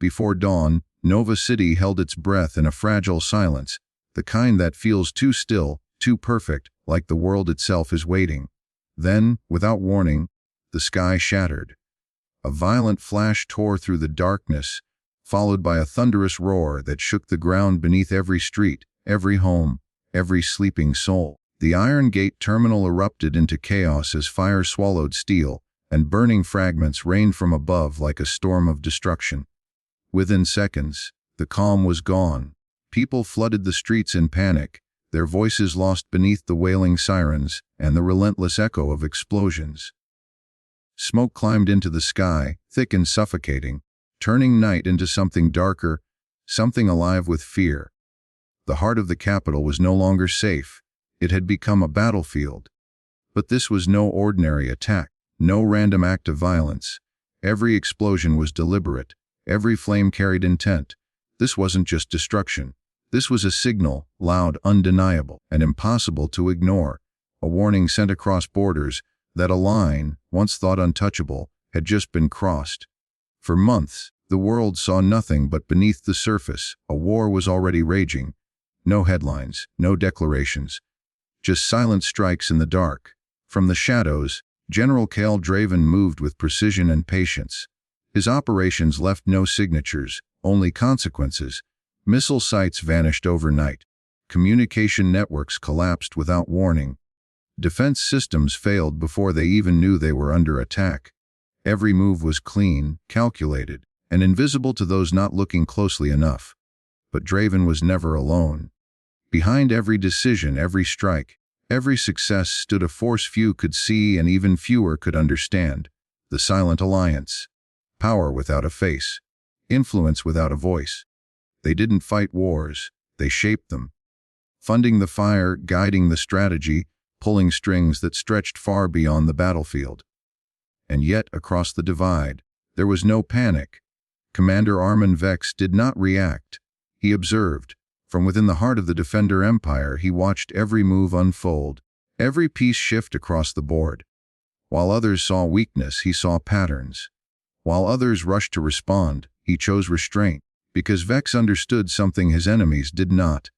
Before dawn, Nova City held its breath in a fragile silence, the kind that feels too still, too perfect, like the world itself is waiting. Then, without warning, the sky shattered. A violent flash tore through the darkness, followed by a thunderous roar that shook the ground beneath every street, every home, every sleeping soul. The Iron Gate terminal erupted into chaos as fire swallowed steel, and burning fragments rained from above like a storm of destruction. Within seconds, the calm was gone. People flooded the streets in panic, their voices lost beneath the wailing sirens and the relentless echo of explosions. Smoke climbed into the sky, thick and suffocating, turning night into something darker, something alive with fear. The heart of the capital was no longer safe. It had become a battlefield. But this was no ordinary attack, no random act of violence. Every explosion was deliberate. Every flame carried intent. This wasn't just destruction. This was a signal, loud, undeniable, and impossible to ignore. A warning sent across borders that a line, once thought untouchable, had just been crossed. For months, the world saw nothing but beneath the surface. A war was already raging. No headlines, no declarations. Just silent strikes in the dark. From the shadows, General Kael Draven moved with precision and patience. His operations left no signatures, only consequences. Missile sites vanished overnight. Communication networks collapsed without warning. Defense systems failed before they even knew they were under attack. Every move was clean, calculated, and invisible to those not looking closely enough. But Draven was never alone. Behind every decision, every strike, every success stood a force few could see and even fewer could understand. The Silent Alliance. Power without a face. Influence without a voice. They didn't fight wars, they shaped them. Funding the fire, guiding the strategy, pulling strings that stretched far beyond the battlefield. And yet, across the divide, there was no panic. Commander Arman Vex did not react. He observed. From within the heart of the Defender Empire, he watched every move unfold, every piece shift across the board. While others saw weakness, he saw patterns. While others rushed to respond, he chose restraint, because Vex understood something his enemies did not.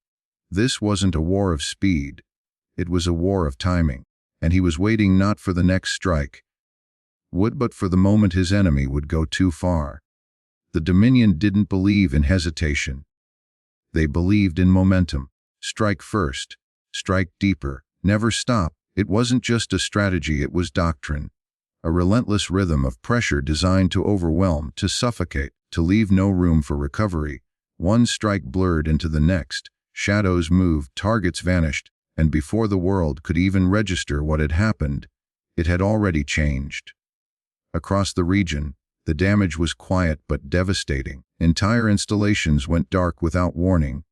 This wasn't a war of speed. It was a war of timing, and he was waiting not for the next strike, but for the moment his enemy would go too far. The Dominion didn't believe in hesitation. They believed in momentum. Strike first, strike deeper, never stop. It wasn't just a strategy, it was doctrine. A relentless rhythm of pressure designed to overwhelm, to suffocate, to leave no room for recovery. One strike blurred into the next, shadows moved, targets vanished, and before the world could even register what had happened, it had already changed. Across the region, the damage was quiet but devastating. Entire installations went dark without warning.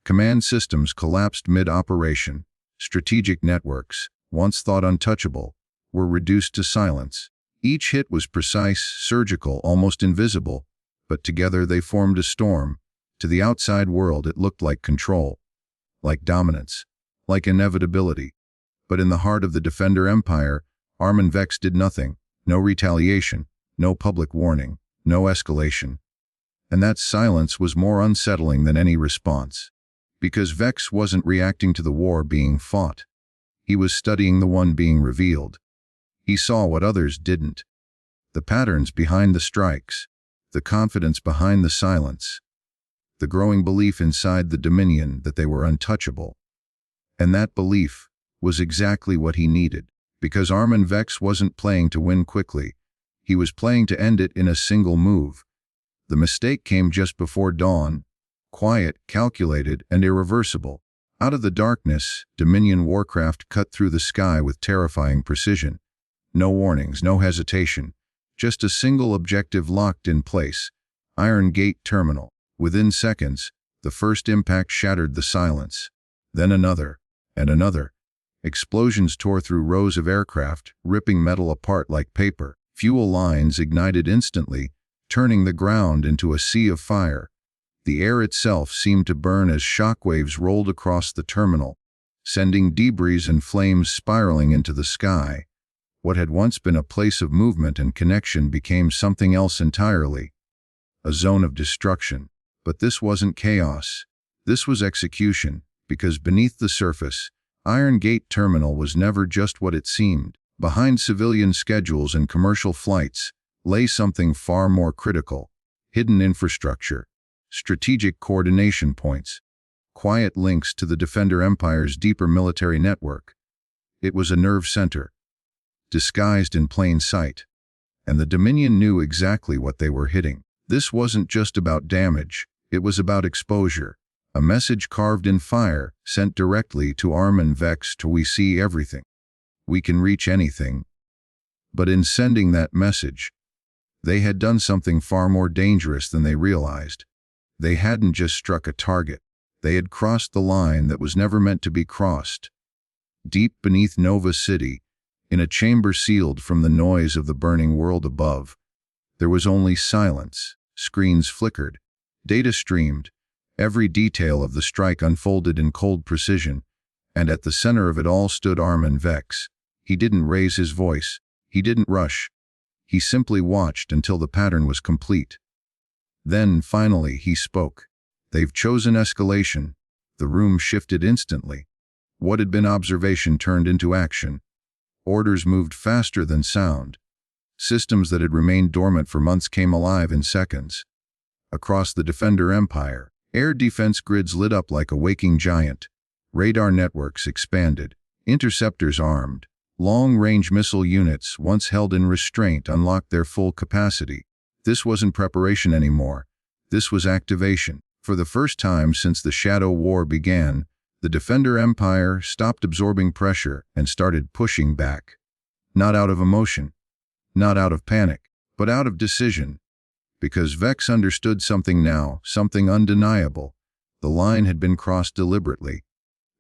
Command systems collapsed mid-operation. Strategic networks, once thought untouchable, were reduced to silence. Each hit was precise, surgical, almost invisible, but together they formed a storm. To the outside world it looked like control, like dominance, like inevitability. But in the heart of the Defender Empire, Arman Vex did nothing. No retaliation, no public warning, no escalation. And that silence was more unsettling than any response. Because Vex wasn't reacting to the war being fought. He was studying the one being revealed. He saw what others didn't. The patterns behind the strikes, the confidence behind the silence, the growing belief inside the Dominion that they were untouchable. And that belief was exactly what he needed, because Arman Vex wasn't playing to win quickly. He was playing to end it in a single move. The mistake came just before dawn, quiet, calculated, and irreversible. Out of the darkness, Dominion warcraft cut through the sky with terrifying precision. No warnings, no hesitation, just a single objective locked in place. Iron Gate Terminal. Within seconds, the first impact shattered the silence. Then another, and another. Explosions tore through rows of aircraft, ripping metal apart like paper. Fuel lines ignited instantly, turning the ground into a sea of fire. The air itself seemed to burn as shockwaves rolled across the terminal, sending debris and flames spiraling into the sky. What had once been a place of movement and connection became something else entirely. a zone of destruction. But this wasn't chaos. This was execution, because beneath the surface, Iron Gate Terminal was never just what it seemed. Behind civilian schedules and commercial flights lay something far more critical: hidden infrastructure, strategic coordination points, quiet links to the Defender Empire's deeper military network. It was a nerve center, disguised in plain sight, and the Dominion knew exactly what they were hitting. This wasn't just about damage, it was about exposure. A message carved in fire, sent directly to Arman Vex to "We see everything. We can reach anything." But in sending that message, they had done something far more dangerous than they realized. They hadn't just struck a target. They had crossed the line that was never meant to be crossed. Deep beneath Nova City, in a chamber sealed from the noise of the burning world above, there was only silence. Screens flickered. Data streamed. Every detail of the strike unfolded in cold precision, and at the center of it all stood Arman Vex. He didn't raise his voice. He didn't rush. He simply watched until the pattern was complete. Then, finally, he spoke. "They've chosen escalation." The room shifted instantly. What had been observation turned into action. Orders moved faster than sound. Systems that had remained dormant for months came alive in seconds. Across the Defender Empire, air defense grids lit up like a waking giant. Radar networks expanded. Interceptors armed. Long-range missile units, once held in restraint, unlocked their full capacity. This wasn't preparation anymore. This was activation. For the first time since the Shadow War began, the Defender Empire stopped absorbing pressure and started pushing back. Not out of emotion, not out of panic, but out of decision. Because Vex understood something now, something undeniable. The line had been crossed deliberately.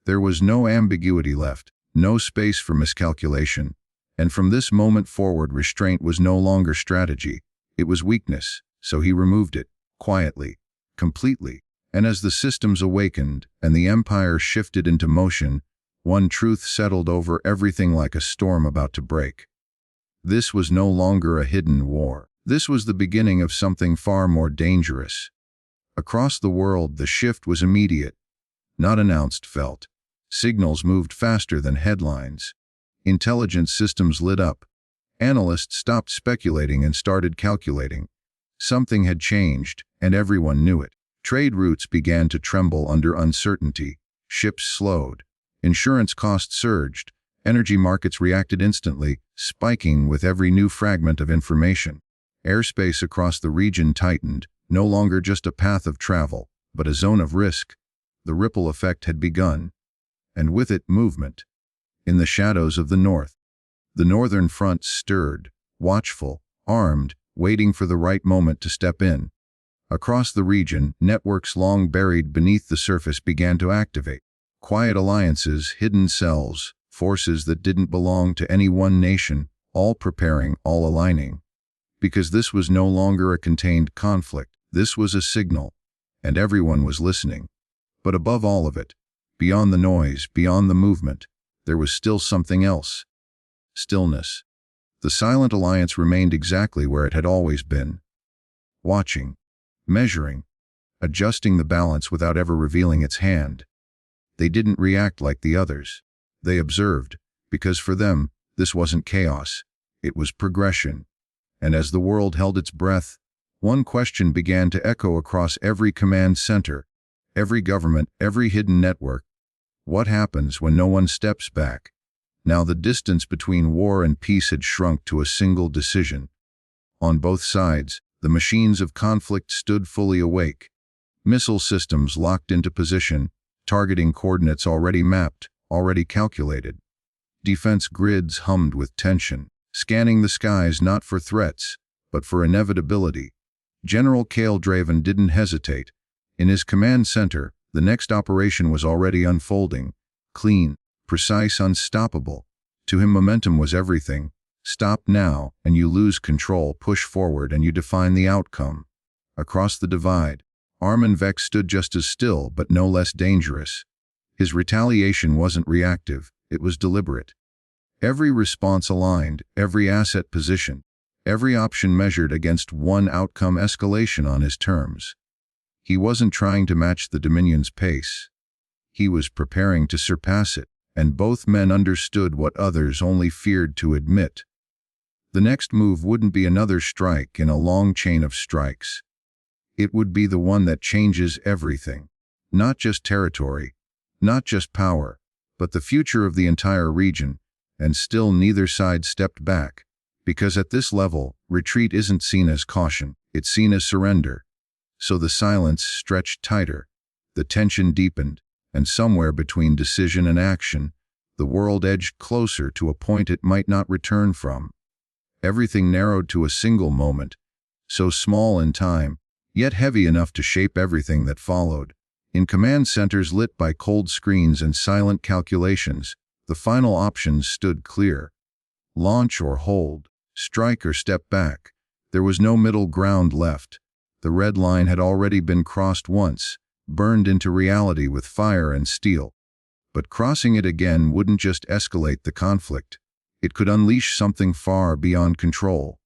There was no ambiguity left, no space for miscalculation. And from this moment forward, restraint was no longer strategy. It was weakness, so he removed it, quietly, completely. And as the systems awakened and the Empire shifted into motion, one truth settled over everything like a storm about to break. This was no longer a hidden war. This was the beginning of something far more dangerous. Across the world, the shift was immediate. Not announced, felt. Signals moved faster than headlines. Intelligence systems lit up. Analysts stopped speculating and started calculating. Something had changed, and everyone knew it. Trade routes began to tremble under uncertainty. Ships slowed. Insurance costs surged. Energy markets reacted instantly, spiking with every new fragment of information. Airspace across the region tightened, no longer just a path of travel, but a zone of risk. The ripple effect had begun. And with it, movement. In the shadows of the north, the northern front stirred, watchful, armed, waiting for the right moment to step in. Across the region, networks long buried beneath the surface began to activate. Quiet alliances, hidden cells, forces that didn't belong to any one nation, all preparing, all aligning. Because this was no longer a contained conflict, this was a signal, and everyone was listening. But above all of it, beyond the noise, beyond the movement, there was still something else. Stillness. The silent alliance remained exactly where it had always been. Watching, measuring, adjusting the balance without ever revealing its hand. They didn't react like the others. They observed, because for them, this wasn't chaos. It was progression. And as the world held its breath, one question began to echo across every command center, every government, every hidden network. What happens when no one steps back? Now the distance between war and peace had shrunk to a single decision. On both sides, the machines of conflict stood fully awake. Missile systems locked into position, targeting coordinates already mapped, already calculated. Defense grids hummed with tension, scanning the skies not for threats, but for inevitability. General Kael Draven didn't hesitate. In his command center, the next operation was already unfolding. Clean, precise, unstoppable. To him, momentum was everything. Stop now, and you lose control. Push forward, and you define the outcome. Across the divide, Arman Vex stood just as still, but no less dangerous. His retaliation wasn't reactive, it was deliberate. Every response aligned, every asset positioned, every option measured against one outcome: escalation on his terms. He wasn't trying to match the Dominion's pace. He was preparing to surpass it, and both men understood what others only feared to admit. The next move wouldn't be another strike in a long chain of strikes. It would be the one that changes everything. Not just territory, not just power, but the future of the entire region. And still neither side stepped back, because at this level, retreat isn't seen as caution, it's seen as surrender. So the silence stretched tighter, the tension deepened, and somewhere between decision and action, the world edged closer to a point it might not return from. Everything narrowed to a single moment, so small in time, yet heavy enough to shape everything that followed. In command centers lit by cold screens and silent calculations, the final options stood clear. Launch or hold, strike or step back. There was no middle ground left. The red line had already been crossed once, burned into reality with fire and steel. But crossing it again wouldn't just escalate the conflict. It could unleash something far beyond control.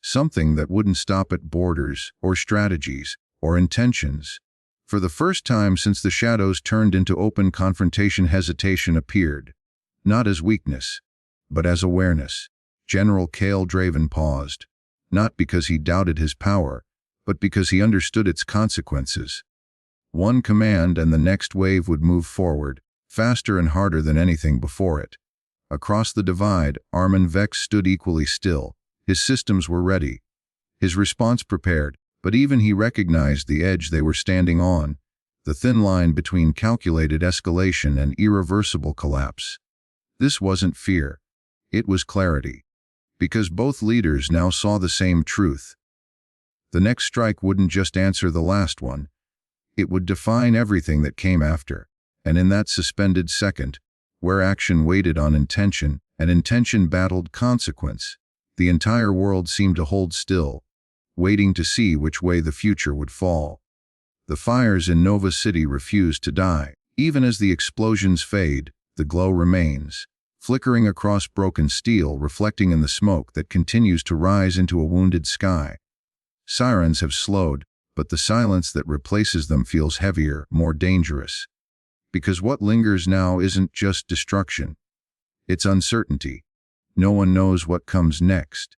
Something that wouldn't stop at borders, or strategies, or intentions. For the first time since the shadows turned into open confrontation, hesitation appeared. Not as weakness, but as awareness. General Kael Draven paused. Not because he doubted his power, but because he understood its consequences. One command and the next wave would move forward, faster and harder than anything before it. Across the divide, Arman Vex stood equally still. His systems were ready. His response prepared, but even he recognized the edge they were standing on, the thin line between calculated escalation and irreversible collapse. This wasn't fear. It was clarity. Because both leaders now saw the same truth. The next strike wouldn't just answer the last one. It would define everything that came after. And in that suspended second, where action waited on intention and intention battled consequence, the entire world seemed to hold still, waiting to see which way the future would fall. The fires in Nova City refused to die. Even as the explosions fade, the glow remains, flickering across broken steel, reflecting in the smoke that continues to rise into a wounded sky. Sirens have slowed, but the silence that replaces them feels heavier, more dangerous. Because what lingers now isn't just destruction. It's uncertainty. No one knows what comes next.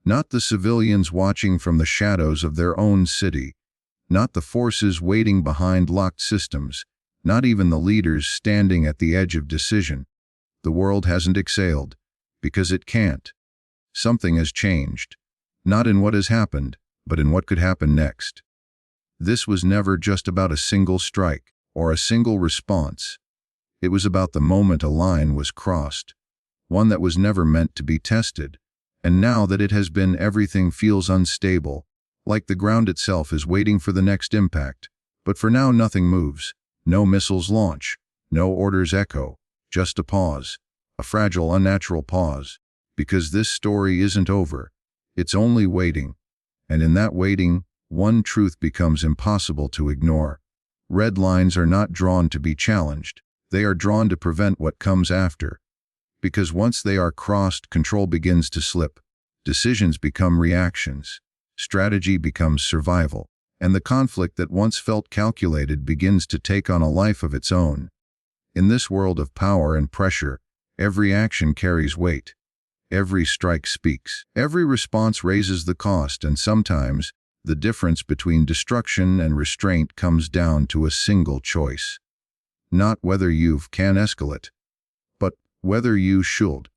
Not the civilians watching from the shadows of their own city. Not the forces waiting behind locked systems. Not even the leaders standing at the edge of decision. The world hasn't exhaled, because it can't. Something has changed. Not in what has happened, but in what could happen next. This was never just about a single strike, or a single response. It was about the moment a line was crossed, one that was never meant to be tested. And now that it has been, everything feels unstable, like the ground itself is waiting for the next impact. But for now nothing moves. No missiles launch, no orders echo, just a pause, a fragile, unnatural pause. Because this story isn't over, it's only waiting. And in that waiting, one truth becomes impossible to ignore. Red lines are not drawn to be challenged. They are drawn to prevent what comes after. Because once they are crossed, control begins to slip. Decisions become reactions. Strategy becomes survival. And the conflict that once felt calculated begins to take on a life of its own. In this world of power and pressure, every action carries weight. Every strike speaks. Every response raises the cost, and sometimes, the difference between destruction and restraint comes down to a single choice. Not whether you can escalate, but whether you should.